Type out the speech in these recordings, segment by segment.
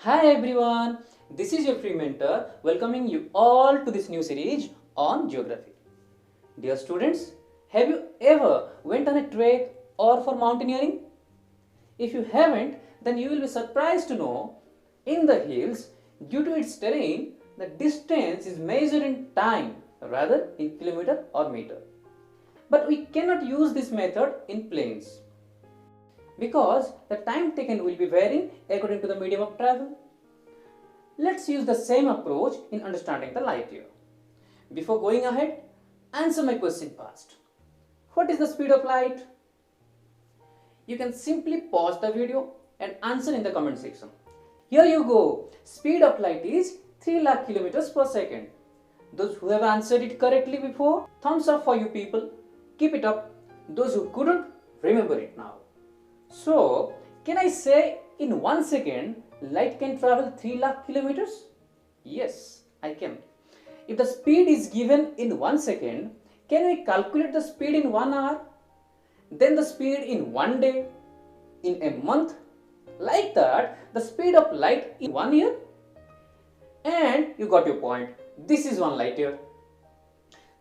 Hi everyone, this is your free mentor welcoming you all to this new series on geography. Dear students, have you ever went on a trek or for mountaineering? If you haven't, then you will be surprised to know in the hills, due to its terrain, the distance is measured in time rather in kilometer or meter. But we cannot use this method in plains, because the time taken will be varying according to the medium of travel. Let's use the same approach in understanding the light year. Before going ahead, answer my question first. What is the speed of light? You can simply pause the video and answer in the comment section. Here you go. Speed of light is 3 lakh kilometers per second. Those who have answered it correctly before, thumbs up for you people. Keep it up. Those who couldn't, remember it now. So, can I say in 1 second, light can travel 3 lakh kilometers? Yes, I can. If the speed is given in 1 second, can we calculate the speed in 1 hour? Then the speed in 1 day, in a month? Like that, the speed of light in 1 year? And you got your point. This is 1 light year.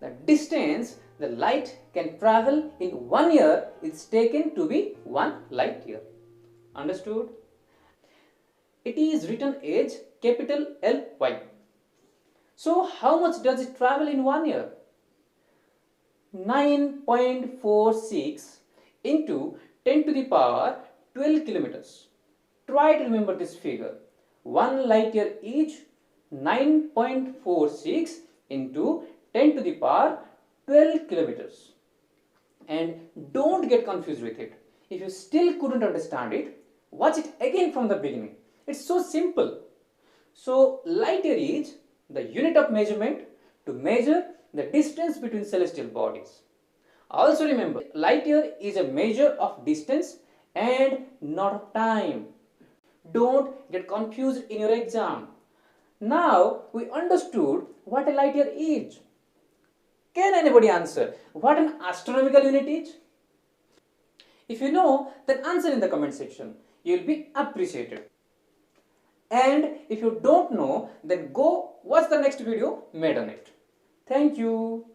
The distance the light can travel in 1 year is taken to be 1 light year. Understood? It is written as capital Ly. So how much does it travel in 1 year? 9.46 into 10 to the power 12 kilometers. Try to remember this figure. 1 light year is 9.46 into 10 to the power 12 kilometers. And don't get confused with it. If you still couldn't understand it, watch it again from the beginning. It's so simple. So light year is the unit of measurement to measure the distance between celestial bodies. Also remember, light year is a measure of distance and not of time. Don't get confused in your exam. Now we understood what a light year is. Can anybody answer what an astronomical unit is? If you know, then answer in the comment section. You will be appreciated. And if you don't know, then go watch the next video made on it. Thank you.